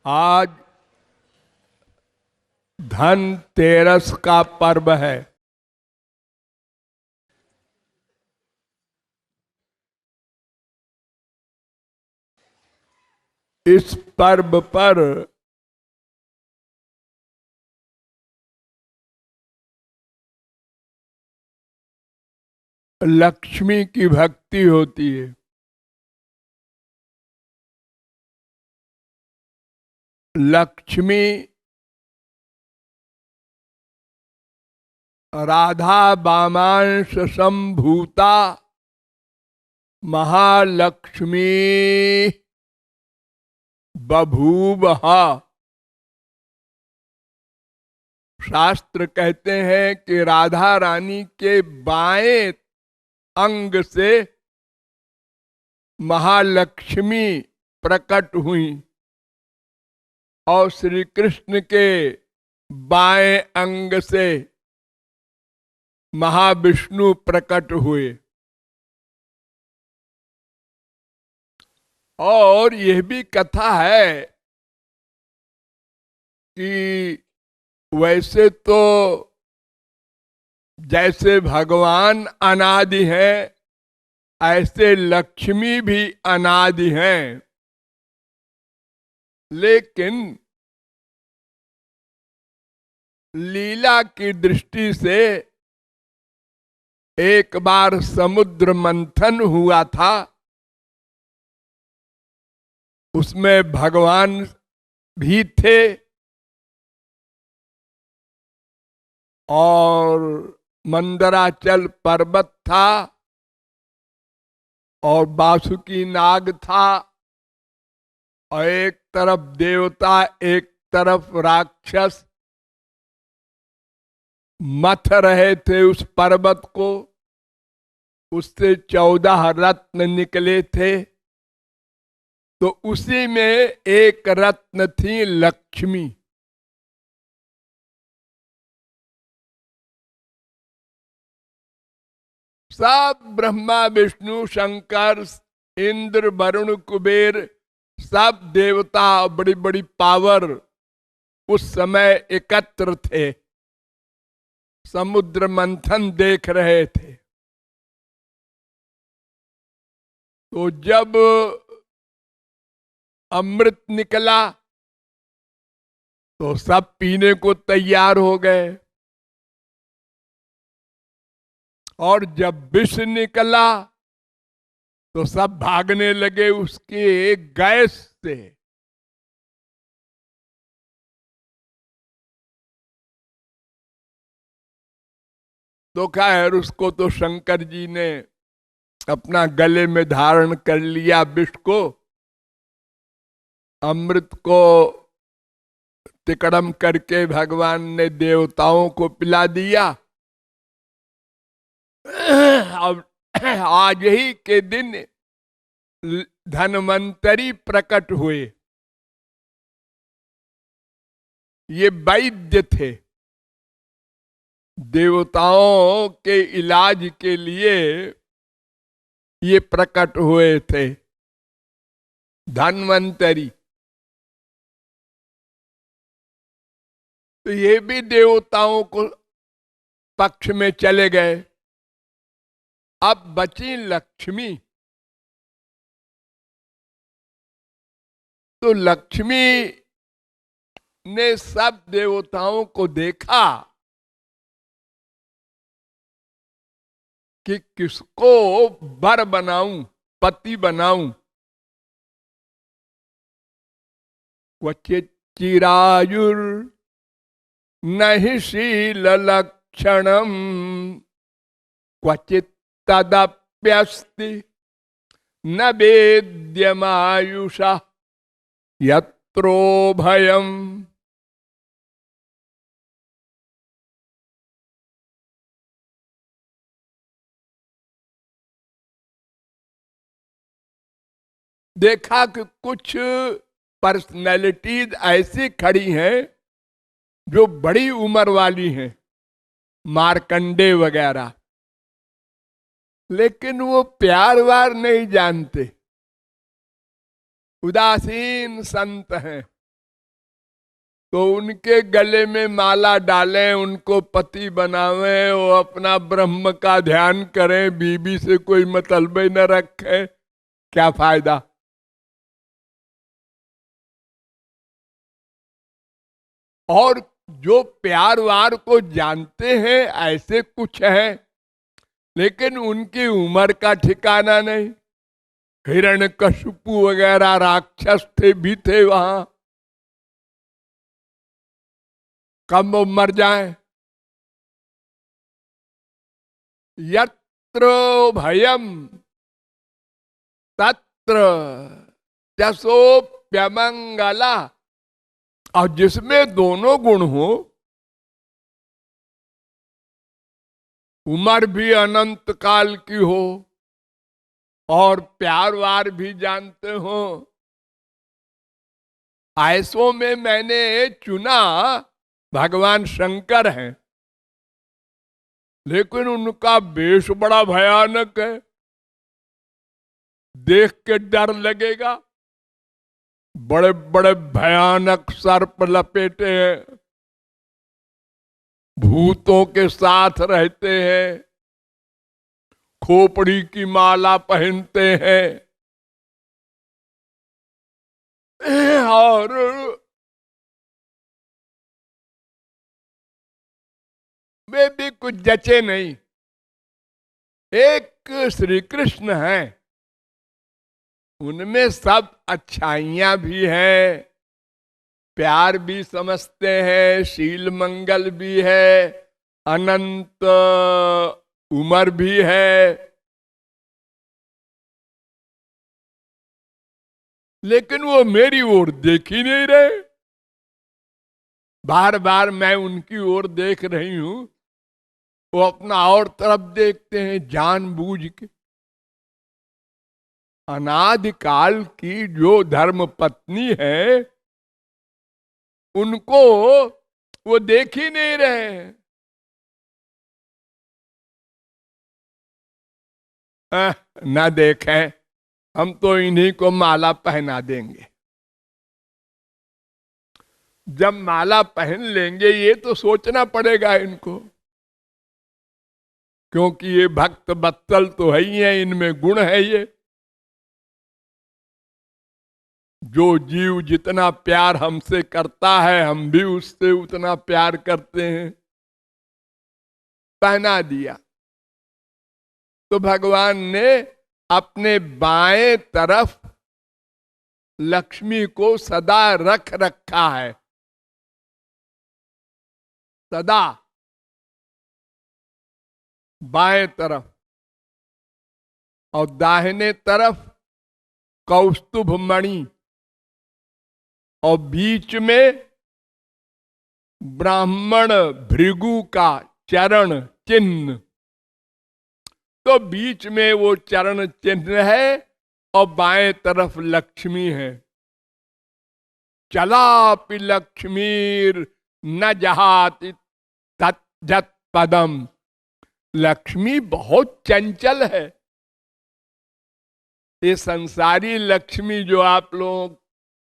आज धनतेरस का पर्व है। इस पर्व पर लक्ष्मी की भक्ति होती है। लक्ष्मी राधा वामांश संभूता महालक्ष्मी बभूवहा। शास्त्र कहते हैं कि राधा रानी के बाएं अंग से महालक्ष्मी प्रकट हुई और श्री कृष्ण के बाएं अंग से महाविष्णु प्रकट हुए। और यह भी कथा है कि वैसे तो जैसे भगवान अनादि हैं, ऐसे लक्ष्मी भी अनादि हैं, लेकिन लीला की दृष्टि से एक बार समुद्र मंथन हुआ था, उसमें भगवान भी थे और मंदराचल पर्वत था और वासुकी नाग था और एक तरफ देवता एक तरफ राक्षस मथ रहे थे उस पर्वत को। उससे 14 रत्न निकले थे, तो उसी में एक रत्न थी लक्ष्मी। सब ब्रह्मा विष्णु शंकर इंद्र वरुण कुबेर सब देवता बड़ी बड़ी पावर उस समय एकत्र थे, समुद्र मंथन देख रहे थे। तो जब अमृत निकला तो सब पीने को तैयार हो गए, और जब विष निकला तो सब भागने लगे उसके गैस से। तो खैर उसको तो शंकर जी ने अपना गले में धारण कर लिया विष को, अमृत को तिकड़म करके भगवान ने देवताओं को पिला दिया। अब आज ही के दिन धन्वंतरी प्रकट हुए। ये वैद्य थे, देवताओं के इलाज के लिए ये प्रकट हुए थे धन्वंतरी। तो ये भी देवताओं को पक्ष में चले गए। अब बची लक्ष्मी। तो लक्ष्मी ने सब देवताओं को देखा कि किसको वर बनाऊं, पति बनाऊं। क्वचित चिरायुर नहि शील लक्षणम क्वचित तदप्यस्ति न वेद्यमायुषा यत्रो भयम। देखा कि कुछ पर्सनैलिटीज ऐसी खड़ी हैं जो बड़ी उम्र वाली हैं, मार्कंडे वगैरह, लेकिन वो प्यार वार नहीं जानते, उदासीन संत हैं। तो उनके गले में माला डालें, उनको पति बनावें, वो अपना ब्रह्म का ध्यान करें, बीबी से कोई मतलब ही न रखें, क्या फायदा। और जो प्यार वार को जानते हैं ऐसे कुछ हैं, लेकिन उनकी उम्र का ठिकाना नहीं। हिरण्यकशिपु वगैरह राक्षस थे भी थे वहां, कब वो मर जाए। यत्र भयम तत्र जसोप्यमंगला। और जिसमें दोनों गुण हो, उम्र भी अनंत काल की हो और प्यार वार भी जानते हो, ऐसों में मैंने चुना भगवान शंकर हैं। लेकिन उनका वेश बड़ा भयानक है, देख के डर लगेगा। बड़े बड़े भयानक सर्प लपेटे हैं, भूतों के साथ रहते हैं, खोपड़ी की माला पहनते हैं और वे भी कुछ जचे नहीं। एक श्री कृष्ण हैं, उनमें सब अच्छाइयां भी हैं, प्यार भी समझते हैं, शील मंगल भी है, अनंत उम्र भी है। लेकिन वो मेरी ओर देख ही नहीं रहे। बार बार मैं उनकी ओर देख रही हूं, वो अपना और तरफ देखते हैं जानबूझ के। अनादिकाल की जो धर्म पत्नी है, उनको वो देख ही नहीं रहे। न देखें, हम तो इन्हीं को माला पहना देंगे। जब माला पहन लेंगे, ये तो सोचना पड़ेगा इनको, क्योंकि ये भक्त बत्सल तो है ही है, इनमें गुण है ये। जो जीव जितना प्यार हमसे करता है, हम भी उससे उतना प्यार करते हैं। पहना दिया तो भगवान ने अपने बाएं तरफ लक्ष्मी को सदा रख रखा है, सदा बाएं तरफ, और दाहिने तरफ कौस्तुभ मणि, और बीच में ब्राह्मण भृगु का चरण चिन्ह। तो बीच में वो चरण चिन्ह है और बाएं तरफ लक्ष्मी है। चलापि लक्ष्मीर न जहाति तज्जत पदम। लक्ष्मी बहुत चंचल है। ये संसारी लक्ष्मी जो आप लोग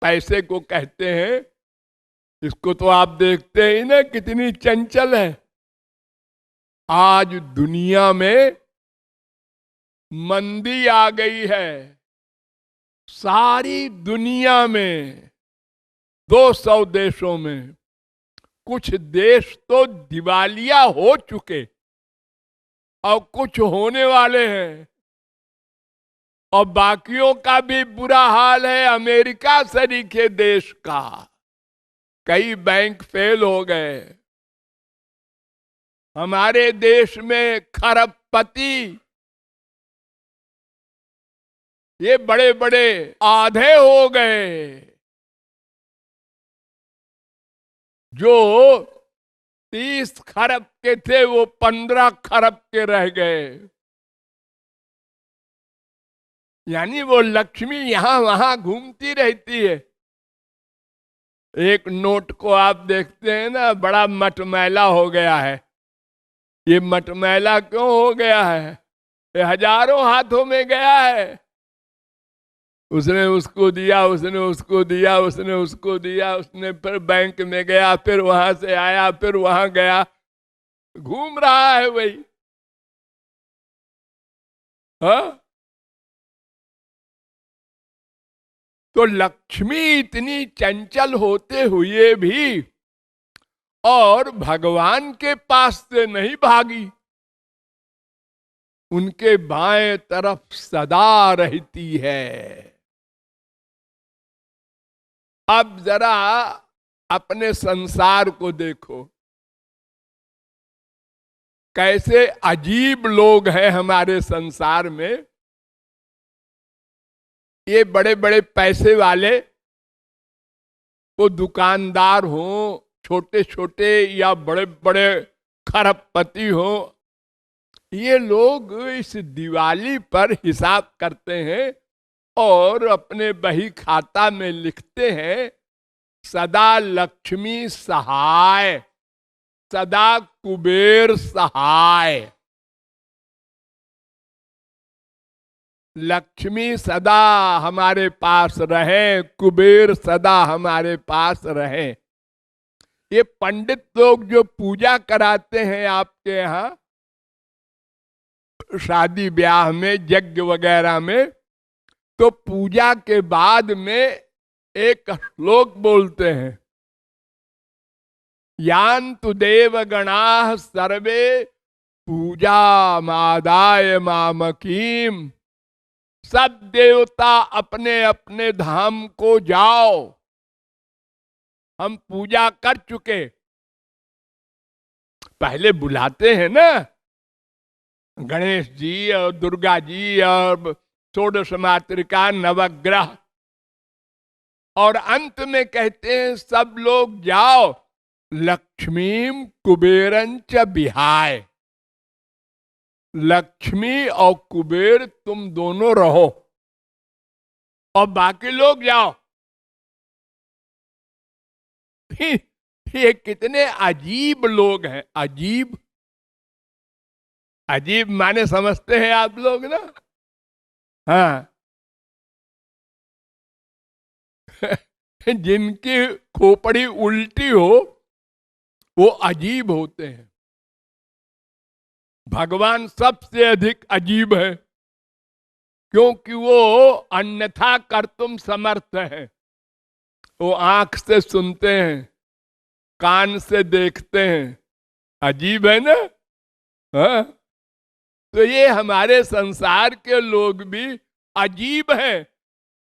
पैसे को कहते हैं, इसको तो आप देखते ही ना कितनी चंचल है। आज दुनिया में मंदी आ गई है, सारी दुनिया में 200 देशों में कुछ देश तो दिवालिया हो चुके और कुछ होने वाले हैं, और बाकियों का भी बुरा हाल है। अमेरिका सरीखे देश का कई बैंक फेल हो गए। हमारे देश में खरबपति, ये बड़े बड़े आधे हो गए, जो 30 खरब के थे वो 15 खरब के रह गए। यानी वो लक्ष्मी यहां वहां घूमती रहती है। एक नोट को आप देखते हैं ना, बड़ा मटमैला हो गया है। ये मटमैला क्यों हो गया है? ये हजारों हाथों में गया है। उसने उसको दिया, उसने उसको दिया, उसने उसको दिया, उसने फिर बैंक में गया, फिर वहां से आया, फिर वहां गया, घूम रहा है वही। हाँ, तो लक्ष्मी इतनी चंचल होते हुए भी और भगवान के पास से नहीं भागी, उनके बाएं तरफ सदा रहती है। अब जरा अपने संसार को देखो, कैसे अजीब लोग हैं हमारे संसार में। ये बड़े बड़े पैसे वाले, वो दुकानदार हो, छोटे छोटे या बड़े बड़े खरबपति हो, ये लोग इस दिवाली पर हिसाब करते हैं और अपने बही खाता में लिखते हैं, सदा लक्ष्मी सहाय, सदा कुबेर सहाय। लक्ष्मी सदा हमारे पास रहे, कुबेर सदा हमारे पास रहे। ये पंडित लोग जो पूजा कराते हैं आपके यहाँ शादी ब्याह में, यज्ञ वगैरह में, तो पूजा के बाद में एक श्लोक बोलते हैं, यान्तु देवगणाः सर्वे पूजा मादाय मामकीम। सब देवता अपने अपने धाम को जाओ, हम पूजा कर चुके। पहले बुलाते हैं ना, गणेश जी और दुर्गा जी और षोडश मातृका, नवग्रह, और अंत में कहते हैं सब लोग जाओ, लक्ष्मीम कुबेरंच बिहाय। लक्ष्मी और कुबेर तुम दोनों रहो और बाकी लोग जाओ। ये कितने अजीब लोग हैं। अजीब, अजीब माने समझते हैं आप लोग ना। हाँ जिनकी खोपड़ी उल्टी हो वो अजीब होते हैं। भगवान सबसे अधिक अजीब है, क्योंकि वो अन्यथा कर्तुम समर्थ है। वो आंख से सुनते हैं, कान से देखते हैं। अजीब है ना। हाँ? तो ये हमारे संसार के लोग भी अजीब हैं,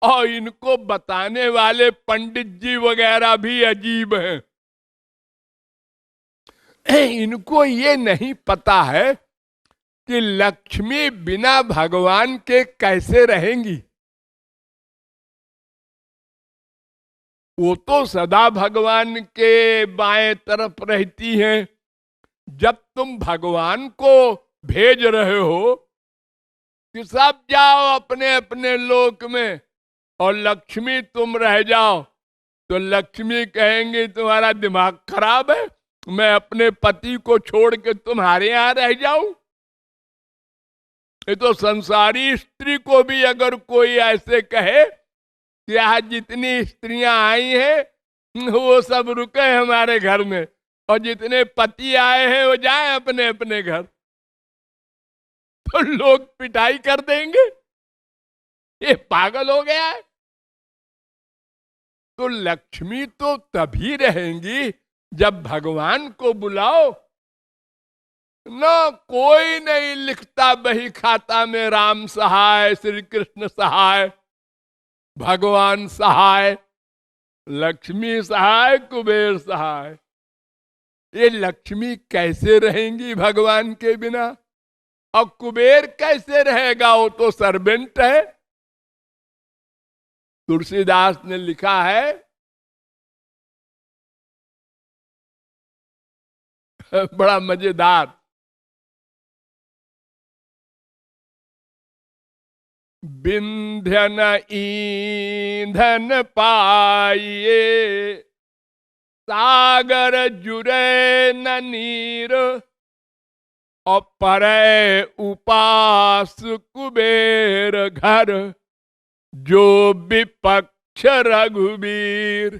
और इनको बताने वाले पंडित जी वगैरह भी अजीब हैं। इनको ये नहीं पता है कि लक्ष्मी बिना भगवान के कैसे रहेंगी। वो तो सदा भगवान के बाएं तरफ रहती हैं। जब तुम भगवान को भेज रहे हो कि सब जाओ अपने अपने लोक में और लक्ष्मी तुम रह जाओ, तो लक्ष्मी कहेंगे तुम्हारा दिमाग खराब है, मैं अपने पति को छोड़ के तुम्हारे यहां रह जाऊं। ये तो संसारी स्त्री को भी अगर कोई ऐसे कहे कि आज जितनी स्त्रियां आई हैं वो सब रुके हमारे घर में, और जितने पति आए हैं वो जाएं अपने अपने घर, तो लोग पिटाई कर देंगे। ये पागल हो गया है। तो लक्ष्मी तो तभी रहेंगी जब भगवान को बुलाओ। न कोई नहीं लिखता बही खाता में राम सहाय, श्री कृष्ण सहाय, भगवान सहाय, लक्ष्मी सहाय, कुबेर सहाय। ये लक्ष्मी कैसे रहेंगी भगवान के बिना, और कुबेर कैसे रहेगा, वो तो सर्वेंट है। तुलसीदास ने लिखा है, बड़ा मजेदार, विंध्यन ईंधन पाइए, सागर जुरे न नीर, और परे उपास कुबेर घर। जो विपक्ष रघुवीर।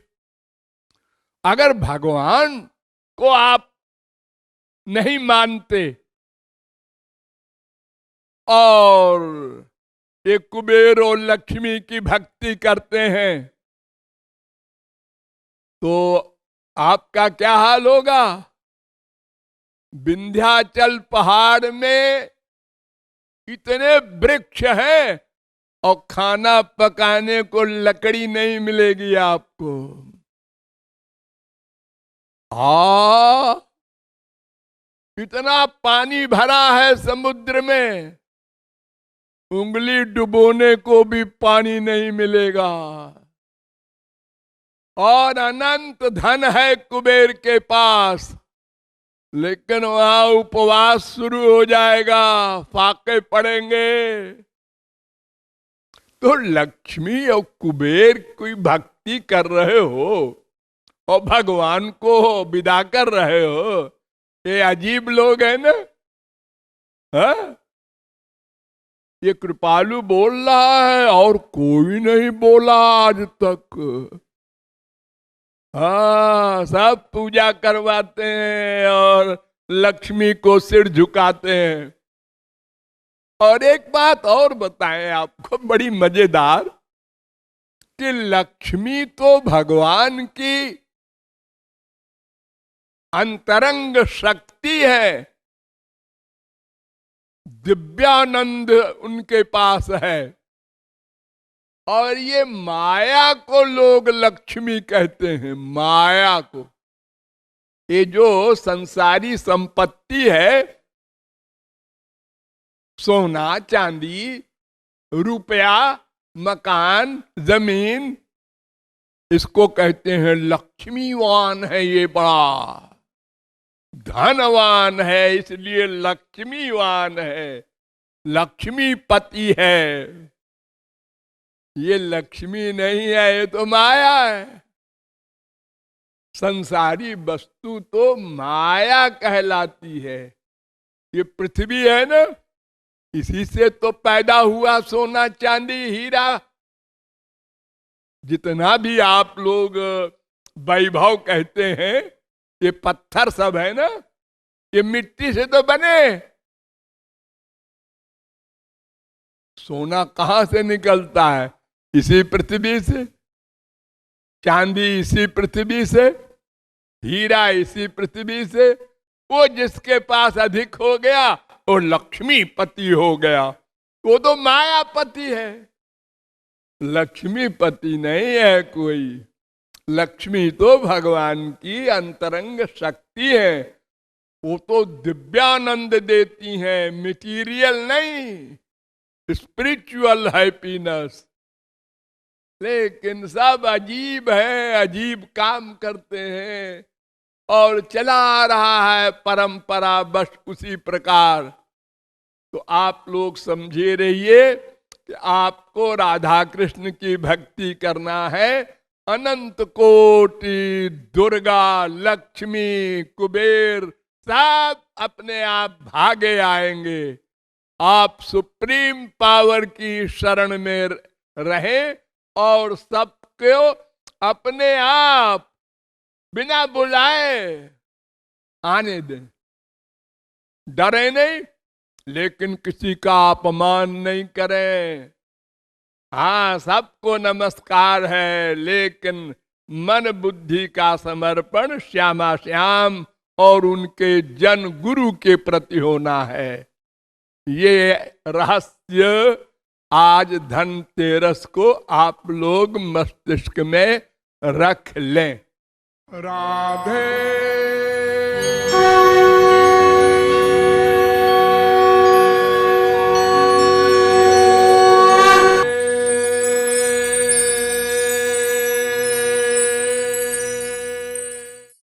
अगर भगवान को आप नहीं मानते और ये कुबेर और लक्ष्मी की भक्ति करते हैं तो आपका क्या हाल होगा? विंध्याचल पहाड़ में इतने वृक्ष हैं और खाना पकाने को लकड़ी नहीं मिलेगी आपको। इतना पानी भरा है समुद्र में, उंगली डुबोने को भी पानी नहीं मिलेगा। और अनंत धन है कुबेर के पास, लेकिन वहां उपवास शुरू हो जाएगा, फाके पड़ेंगे। तो लक्ष्मी और कुबेर कोई भक्ति कर रहे हो और भगवान को विदा कर रहे हो, ये अजीब लोग हैं ना। हा? ये कृपालु बोल रहा है और कोई नहीं बोला आज तक। हाँ, सब पूजा करवाते हैं और लक्ष्मी को सिर झुकाते हैं। और एक बात और बताएं आपको बड़ी मजेदार, कि लक्ष्मी तो भगवान की अंतरंग शक्ति है, दिव्यानंद उनके पास है। और ये माया को लोग लक्ष्मी कहते हैं, माया को। ये जो संसारी संपत्ति है, सोना चांदी रुपया मकान जमीन, इसको कहते हैं लक्ष्मीवान है, ये बड़ा धनवान है, इसलिए लक्ष्मीवान है, लक्ष्मीपति है। ये लक्ष्मी नहीं है, ये तो माया है। संसारी वस्तु तो माया कहलाती है। ये पृथ्वी है ना, इसी से तो पैदा हुआ सोना चांदी हीरा। जितना भी आप लोग वैभव कहते हैं, ये पत्थर सब है ना, ये मिट्टी से तो बने। सोना कहां से निकलता है? इसी पृथ्वी से। चांदी इसी पृथ्वी से, हीरा इसी पृथ्वी से। वो जिसके पास अधिक हो गया वो लक्ष्मीपति हो गया, वो तो मायापति है, लक्ष्मीपति नहीं है कोई। लक्ष्मी तो भगवान की अंतरंग शक्ति है, वो तो दिव्यानंद देती हैं, मटीरियल नहीं, स्पिरिचुअल हैप्पीनेस। लेकिन सब अजीब है, अजीब काम करते हैं और चला रहा है परंपरा बस उसी प्रकार। तो आप लोग समझे रहिए कि आपको राधा कृष्ण की भक्ति करना है। अनंत कोटि दुर्गा लक्ष्मी कुबेर सब अपने आप भागे आएंगे। आप सुप्रीम पावर की शरण में रहें और सबको अपने आप बिना बुलाए आने दें। डरे नहीं, लेकिन किसी का अपमान नहीं करें। हाँ, सबको नमस्कार है, लेकिन मन बुद्धि का समर्पण श्यामा श्याम और उनके जन गुरु के प्रति होना है। ये रहस्य आज धनतेरस को आप लोग मस्तिष्क में रख लें। राधे